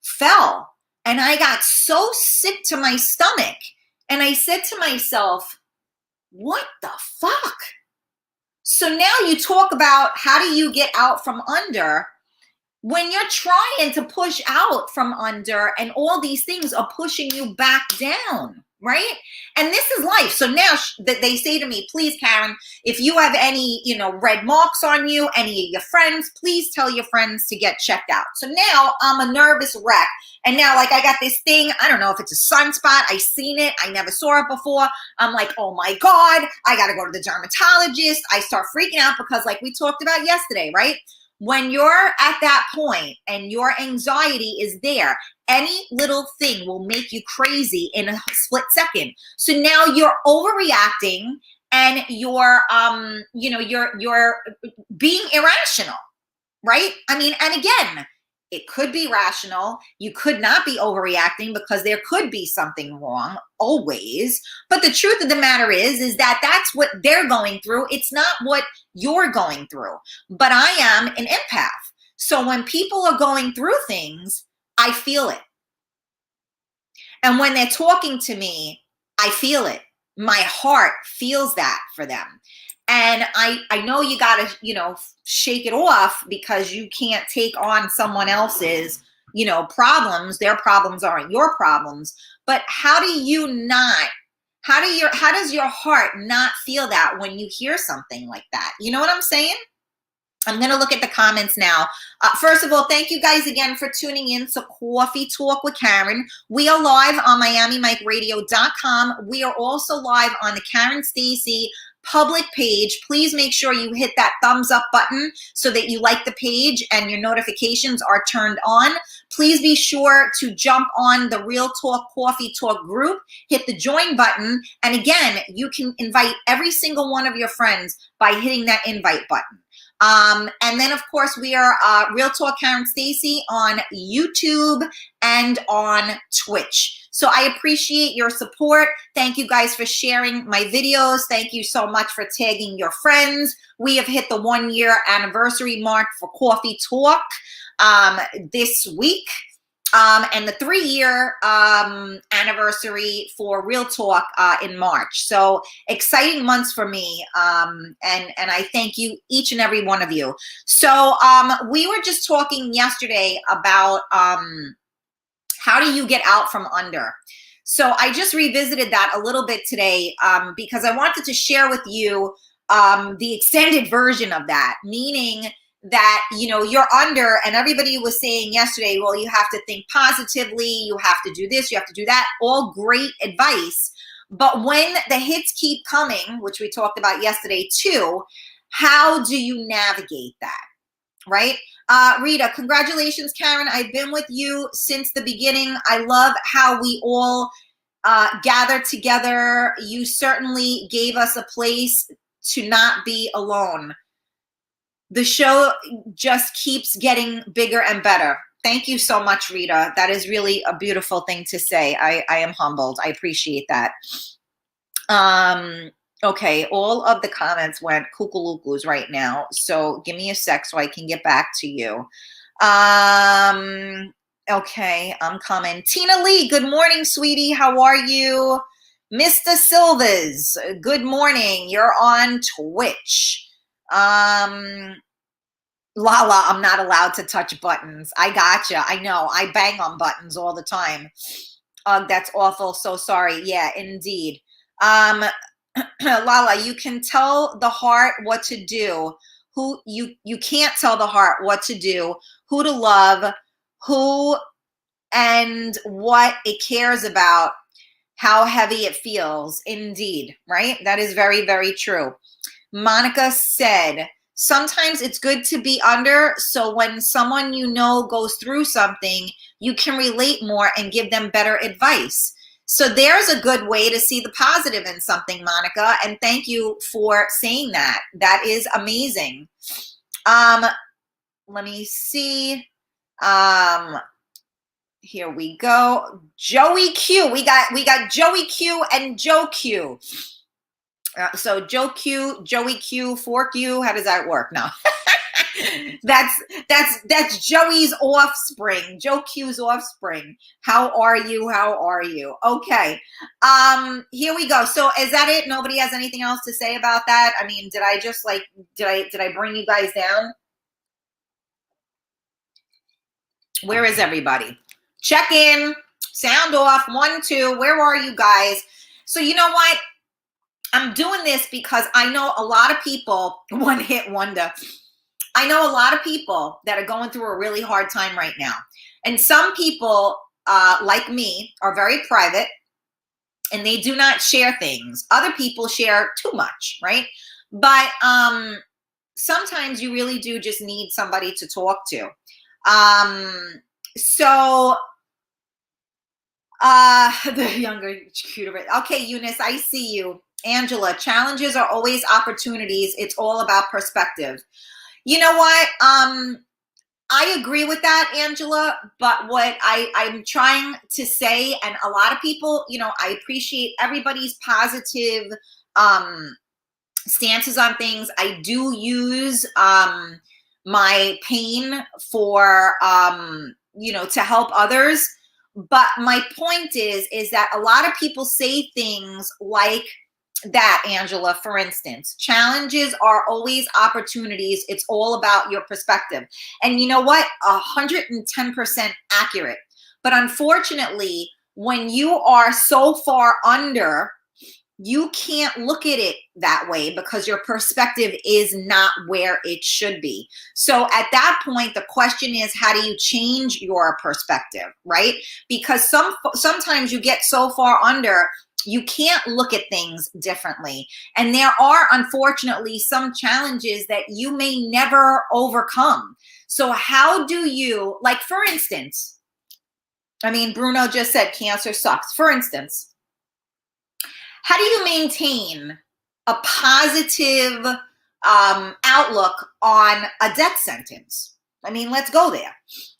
fell and I got so sick to my stomach. And I said to myself, what the fuck? So now you talk about how do you get out from under when you're trying to push out from under and all these things are pushing you back down. Right? And this is life. So now they say to me, please, Karen, if you have any, red marks on you, any of your friends, please tell your friends to get checked out. So now I'm a nervous wreck. And now I got this thing. I don't know if it's a sunspot. I seen it. I never saw it before. I'm like, oh my God, I got to go to the dermatologist. I start freaking out because like we talked about yesterday, right? When you're at that point and your anxiety is there, any little thing will make you crazy in a split second. So now you're overreacting and you're being irrational, right? And again, it could be rational. You could not be overreacting because there could be something wrong always. But the truth of the matter is that that's what they're going through. It's not what you're going through. But I am an empath. So when people are going through things, I feel it. And when they're talking to me, I feel it. My heart feels that for them. And I know you got to, shake it off because you can't take on someone else's, problems. Their problems aren't your problems. But how does your heart not feel that when you hear something like that? You know what I'm saying? I'm going to look at the comments now. First of all, thank you guys again for tuning in to Coffee Talk with Karen. We are live on MiamiMikeRadio.com. We are also live on the Karen Stacy public page. Please make sure you hit that thumbs up button so that you like the page and your notifications are turned on. Please be sure to jump on the Real Talk Coffee Talk group, hit the join button. And again, you can invite every single one of your friends by hitting that invite button. And then, of course, we are Real Talk Karen Stacy on YouTube and on Twitch. So I appreciate your support. Thank you guys for sharing my videos. Thank you so much for tagging your friends. We have hit the 1-year anniversary mark for Coffee Talk. this week. And the 3-year anniversary for Real Talk in March. So exciting months for me. And I thank you, each and every one of you. So we were just talking yesterday about how do you get out from under? So I just revisited that a little bit today because I wanted to share with you the extended version of that, meaning that, you know, you're under, and everybody was saying yesterday, well, you have to think positively, you have to do this, you have to do that, all great advice. But when the hits keep coming, which we talked about yesterday too, how do you navigate that, right? Rita, congratulations, Karen. I've been with you since the beginning. I love how we all gathered together. You certainly gave us a place to not be alone. The show just keeps getting bigger and better. Thank you so much, Rita. That is really a beautiful thing to say. I am humbled. I appreciate that. Okay, all of the comments went cuckoo-lookos right now. So give me a sec so I can get back to you. Okay, I'm coming. Tina Lee, good morning, sweetie. How are you? Mr. Silvers, good morning. You're on Twitch. Lala, I'm not allowed to touch buttons. I gotcha. I know. I bang on buttons all the time. That's awful. So sorry. Yeah, indeed. Lala, you can tell the heart what to do. You can't tell the heart what to do, who to love, who and what it cares about, how heavy it feels. Indeed, right? That is very, very true. Monica said, sometimes it's good to be under, so when someone you know goes through something, you can relate more and give them better advice. So there's a good way to see the positive in something, Monica, and thank you for saying that. That is amazing. Let me see. Here we go. Joey Q. We got Joey Q and Joe Q. So Joe Q, Joey Q, 4Q. How does that work? No, that's Joey's offspring. Joe Q's offspring. How are you? How are you? Okay. Here we go. So is that it? Nobody has anything else to say about that? I mean, did I just like did I bring you guys down? Where is everybody? Check in. Sound off. 1, 2. Where are you guys? So you know what? I'm doing this because I know a lot of people, one hit wonder. I know a lot of people that are going through a really hard time right now. And some people, like me, are very private and they do not share things. Other people share too much, right? But sometimes you really do just need somebody to talk to. So the younger, cuter. Okay, Eunice, I see you. Angela, challenges are always opportunities. It's all about perspective. You know what? I agree with that, Angela, but what I'm trying to say, and a lot of people, you know, I appreciate everybody's positive stances on things. I do use my pain for, you know, to help others. But my point is that a lot of people say things like that, Angela, for instance, challenges are always opportunities. It's all about your perspective. And you know what? 110% accurate. But unfortunately, when you are so far under, you can't look at it that way because your perspective is not where it should be. So at that point, the question is, how do you change your perspective, right? Because sometimes you get so far under, you can't look at things differently. And there are, unfortunately, some challenges that you may never overcome. So how do you, like, for instance, I mean, Bruno just said cancer sucks. For instance, how do you maintain a positive outlook on a death sentence? I mean, let's go there.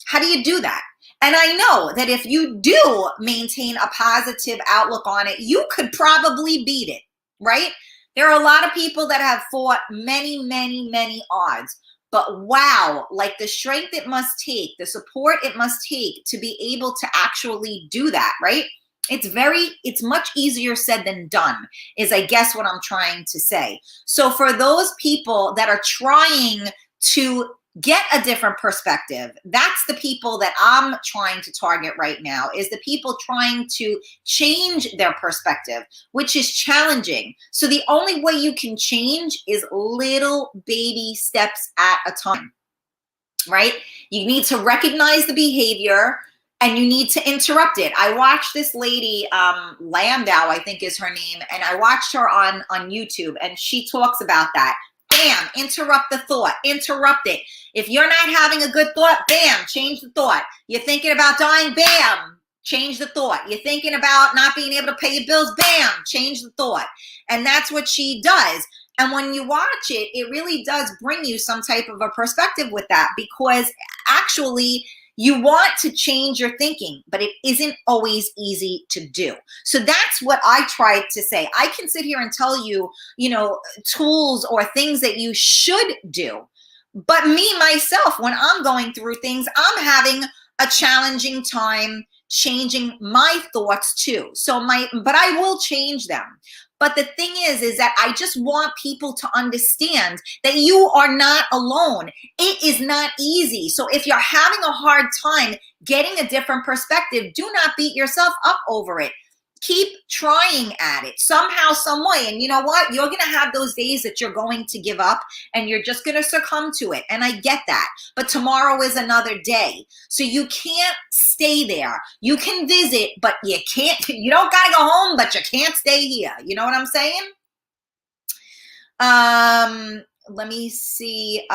How do you do that? And I know that if you do maintain a positive outlook on it, you could probably beat it, right? There are a lot of people that have fought many, many, many odds. But wow, like the strength it must take, the support it must take to be able to actually do that, right? It's much easier said than done, is I guess what I'm trying to say. So for those people that are trying to get a different perspective, that's the people that I'm trying to target right now, is the people trying to change their perspective, which is challenging. So the only way you can change is little baby steps at a time, right? You need to recognize the behavior and you need to interrupt it. I watched this lady, Landau, I think is her name, and I watched her on YouTube, and she talks about that. Bam, interrupt the thought, interrupt it. If you're not having a good thought, bam, change the thought. You're thinking about dying, bam, change the thought. You're thinking about not being able to pay your bills, bam, change the thought. And that's what she does. And when you watch it, it really does bring you some type of a perspective with that, because actually you want to change your thinking, but it isn't always easy to do. So that's what I tried to say. I can sit here and tell you, tools or things that you should do. But me, myself, when I'm going through things, I'm having a challenging time changing my thoughts too. But I will change them. But the thing is that I just want people to understand that you are not alone. It is not easy. So if you're having a hard time getting a different perspective, do not beat yourself up over it. Keep trying at it somehow, some way. And you know what? You're going to have those days that you're going to give up and you're just going to succumb to it. And I get that. But tomorrow is another day. So you can't stay there. You can visit, but you don't got to go home, but you can't stay here. You know what I'm saying? Let me see.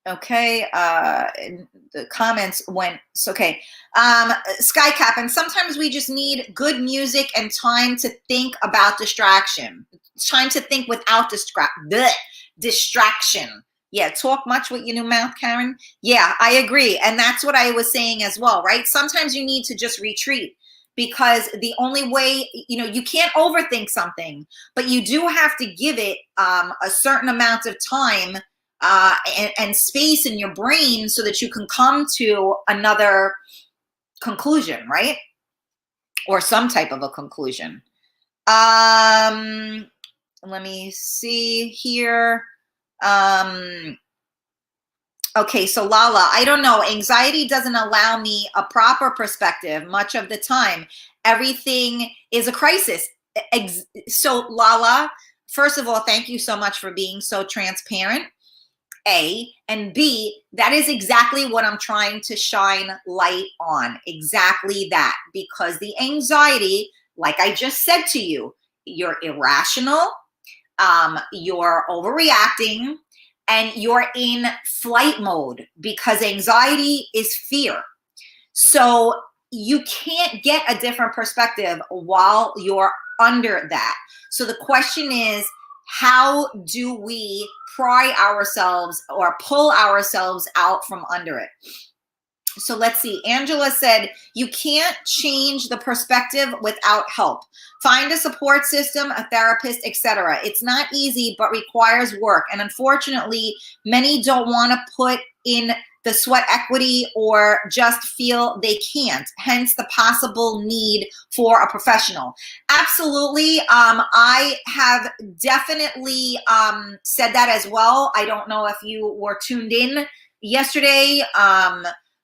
Okay, the comments went, okay. Skycap, and sometimes we just need good music and time to think about distraction. Time to think without distraction. Yeah, talk much with your new mouth, Karen. Yeah, I agree. And that's what I was saying as well, right? Sometimes you need to just retreat, because the only way, you can't overthink something, but you do have to give it a certain amount of time and space in your brain so that you can come to another conclusion, right? Or some type of a conclusion. Let me see here. Okay, so Lala, I don't know. Anxiety doesn't allow me a proper perspective much of the time. Everything is a crisis. So Lala, first of all, thank you so much for being so transparent. A, and B, that is exactly what I'm trying to shine light on. Exactly that. Because the anxiety, like I just said to you, you're irrational, you're overreacting, and you're in flight mode, because anxiety is fear. So you can't get a different perspective while you're under that. So the question is, how do we pry ourselves or pull ourselves out from under it? So let's see. Angela said, you can't change the perspective without help. Find a support system, a therapist, etc. It's not easy, but requires work. And unfortunately, many don't want to put in the sweat equity or just feel they can't, hence the possible need for a professional. Absolutely. I have definitely said that as well. I don't know if you were tuned in yesterday,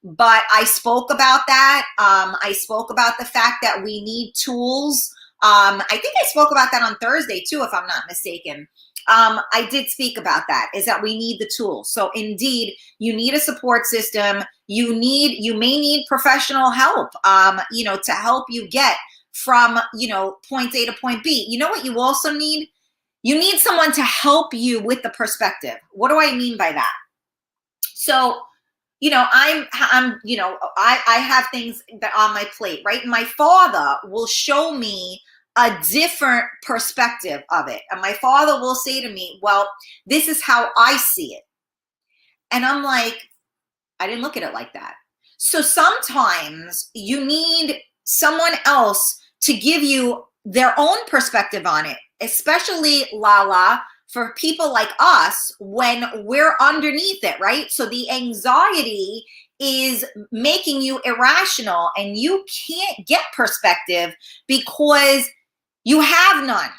but I spoke about that. I spoke about the fact that we need tools. I think I spoke about that on Thursday too, if I'm not mistaken. I did speak about that, is that we need the tools. So indeed, you need a support system. You may need professional help, to help you get from, point A to point B. You know what you also need? You need someone to help you with the perspective. What do I mean by that? So, I have things that on my plate, right? My father will show me a different perspective of it. And my father will say to me, well, this is how I see it. And I'm like, I didn't look at it like that. So sometimes you need someone else to give you their own perspective on it, especially Lala, for people like us when we're underneath it, right? So the anxiety is making you irrational, and you can't get perspective because you have none.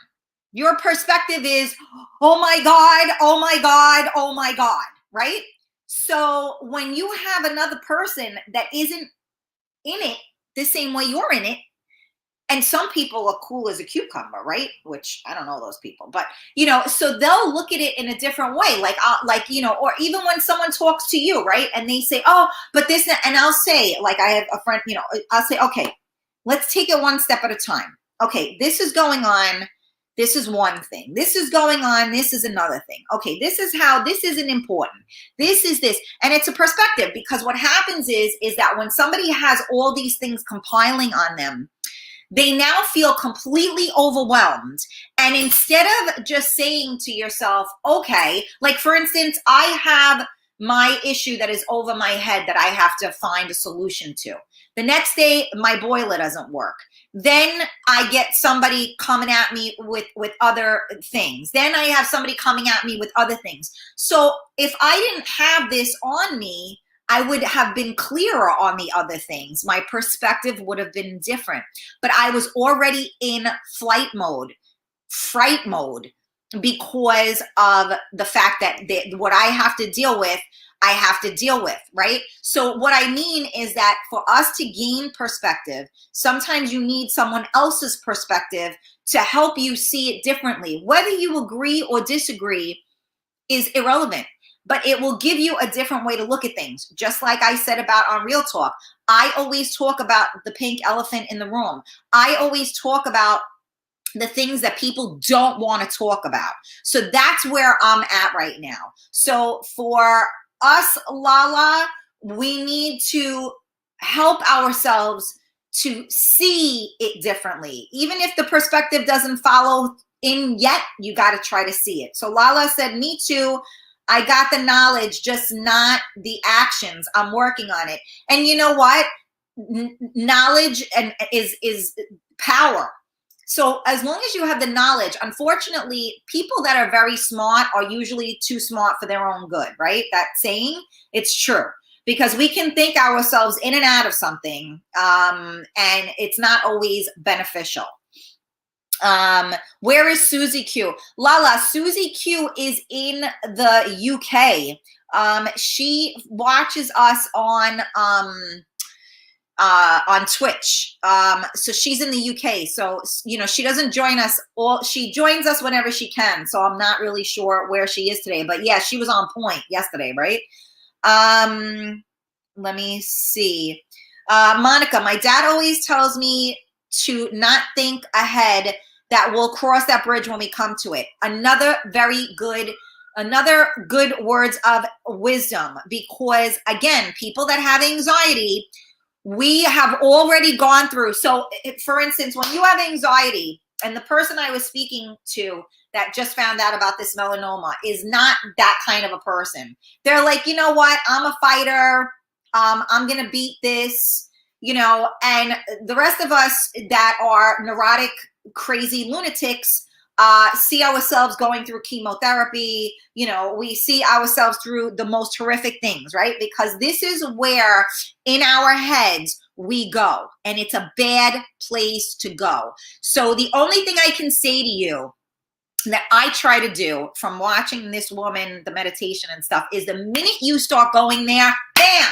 Your perspective is, oh my God, oh my God, oh my God, right? So when you have another person that isn't in it the same way you're in it, and some people are cool as a cucumber, right? Which I don't know those people, but so they'll look at it in a different way, like or even when someone talks to you, right, and they say, oh, but this, and I'll say, like, I have a friend, I'll say, okay, let's take it one step at a time. Okay, this is going on. This is one thing. This is going on. This is another thing. Okay, this is how, this isn't important. This is this. And it's a perspective, because what happens is that when somebody has all these things compiling on them, they now feel completely overwhelmed. And instead of just saying to yourself, okay, like for instance, I have my issue that is over my head that I have to find a solution to. The next day, my boiler doesn't work. Then I get somebody coming at me with other things. Then I have somebody coming at me with other things. So if I didn't have this on me, I would have been clearer on the other things. My perspective would have been different. But I was already in fright mode, because of the fact that what I have to deal with, I have to deal with, right? So what I mean is that for us to gain perspective, sometimes you need someone else's perspective to help you see it differently. Whether you agree or disagree is irrelevant, but it will give you a different way to look at things. Just like I said about on Real Talk, I always talk about the pink elephant in the room. I always talk about the things that people don't want to talk about. So that's where I'm at right now. So for us, Lala, we need to help ourselves to see it differently. Even if the perspective doesn't follow in yet, you got to try to see it. So Lala said, me too. I got the knowledge, just not the actions. I'm working on it. And you know what? Knowledge is power. So as long as you have the knowledge, unfortunately, people that are very smart are usually too smart for their own good, right? That saying, it's true. Because we can think ourselves in and out of something, and it's not always beneficial. Where is Susie Q? Lala, Susie Q is in the UK. She watches us on Twitch. So she's in the UK. So, she doesn't join us she joins us whenever she can. So I'm not really sure where she is today, but yeah, she was on point yesterday, right? Let me see. Monica, my dad always tells me to not think ahead, that we'll cross that bridge when we come to it. Another good words of wisdom, because again, people that have anxiety, we have already gone through. So for instance, when you have anxiety, and the person I was speaking to that just found out about this melanoma is not that kind of a person. They're like, you know what? I'm a fighter. I'm going to beat this, and the rest of us that are neurotic, crazy lunatics, see ourselves going through chemotherapy. We see ourselves through the most horrific things, right? Because this is where in our heads we go, and it's a bad place to go. So the only thing I can say to you that I try to do from watching this woman, the meditation and stuff, is the minute you start going there, bam,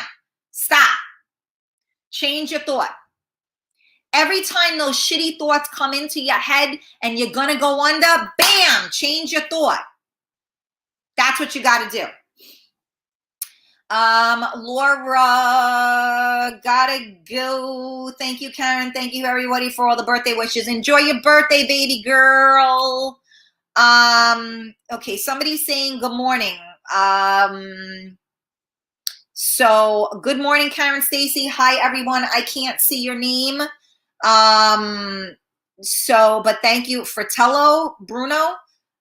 stop, change your thought. Every time those shitty thoughts come into your head and you're going to go under, bam, change your thought. That's what you got to do. Laura, gotta go. Thank you, Karen. Thank you, everybody, for all the birthday wishes. Enjoy your birthday, baby girl. Okay, somebody's saying good morning. So good morning, Karen Stacy. Hi, everyone. I can't see your name. But thank you, Fratello, Bruno.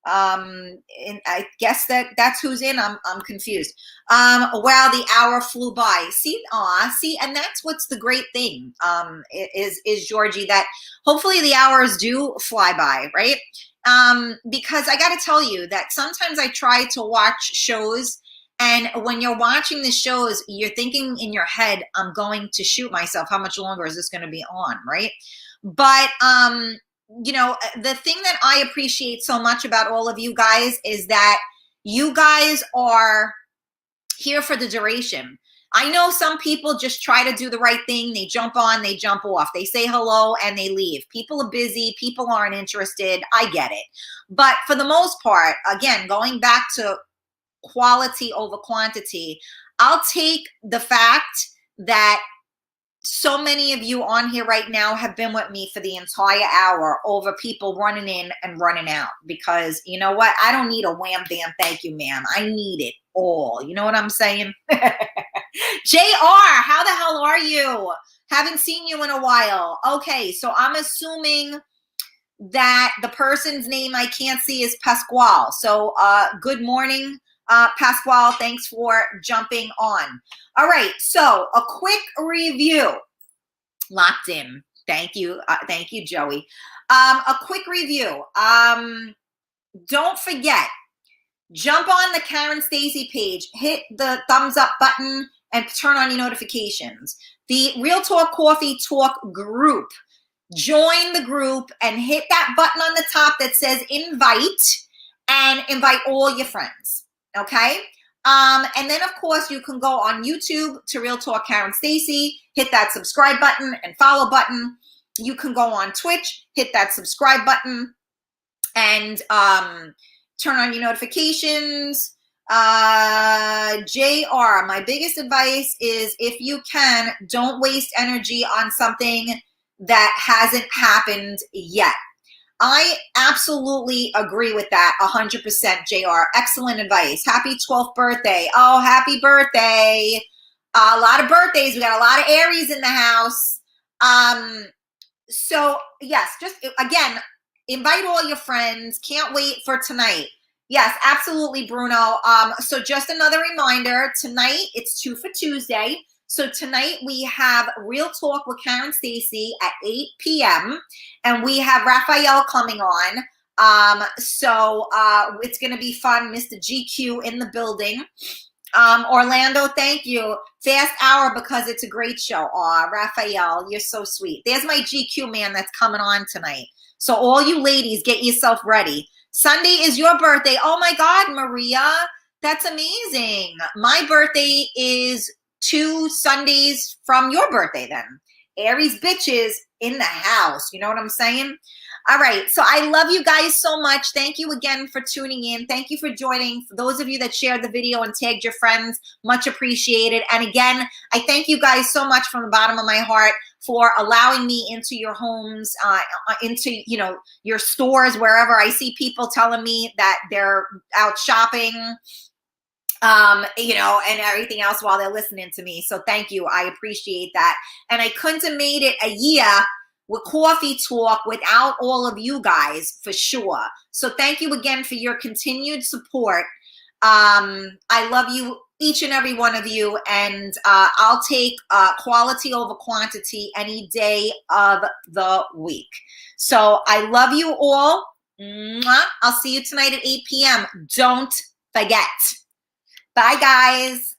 And I guess that's who's in. I'm confused. Wow, the hour flew by. See, and that's what's the great thing, is Georgie, that hopefully the hours do fly by, right? Because I got to tell you that sometimes I try to watch shows, and when you're watching the shows, you're thinking in your head, I'm going to shoot myself. How much longer is this going to be on, right? But, you know, the thing that I appreciate so much about all of you guys is that you guys are here for the duration. I know some people just try to do the right thing. They jump on, they jump off. They say hello and they leave. People are busy. People aren't interested. I get it. But for the most part, again, going back to quality over quantity, I'll take the fact that so many of you on here right now have been with me for the entire hour over people running in and running out, because you know what? I don't need a wham bam thank you ma'am. I need it all. You know what I'm saying? JR, how the hell are you? Haven't seen you in a while. Okay, so I'm assuming that the person's name I can't see is Pasquale. So good morning, Pasquale. Thanks for jumping on. All right, so a quick review. Locked in. Thank you, Joey. A quick review. Don't forget, jump on the Karen Stacey page, hit the thumbs up button, and turn on your notifications. The Real Talk Coffee Talk group. Join the group and hit that button on the top that says invite, and invite all your friends. Okay? And then, of course, you can go on YouTube to Real Talk Karen Stacey, hit that subscribe button and follow button. You can go on Twitch, hit that subscribe button, and turn on your notifications. JR, my biggest advice is, if you can, don't waste energy on something that hasn't happened yet. I absolutely agree with that 100%, JR. Excellent advice. Happy 12th birthday. Oh, happy birthday. A lot of birthdays. We got a lot of Aries in the house. So, yes, just, again, invite all your friends. Can't wait for tonight. Yes, absolutely, Bruno. So just another reminder, tonight, it's 2 for Tuesday. So tonight we have Real Talk with Karen Stacey at 8 p.m. and we have Raphael coming on. So it's going to be fun. Mr. GQ in the building. Orlando, thank you. Fast hour because it's a great show. Aw, Raphael, you're so sweet. There's my GQ man that's coming on tonight. So all you ladies, get yourself ready. Sunday is your birthday. Oh my God, Maria, that's amazing. My birthday is 2 Sundays from your birthday then. Aries bitches in the house. You know what I'm saying? All right. So I love you guys so much. Thank you again for tuning in. Thank you for joining. For those of you that shared the video and tagged your friends, much appreciated. And again, I thank you guys so much from the bottom of my heart for allowing me into your homes, into, you know, your stores, wherever. I see people telling me that they're out shopping, you know, and everything else while they're listening to me. So thank you. I appreciate that. And I couldn't have made it a year with Coffee Talk without all of you guys, for sure. So thank you again for your continued support. I love you, each and every one of you. And I'll take quality over quantity any day of the week. So I love you all. Mwah. I'll see you tonight at 8 p.m. Don't forget. Bye, guys.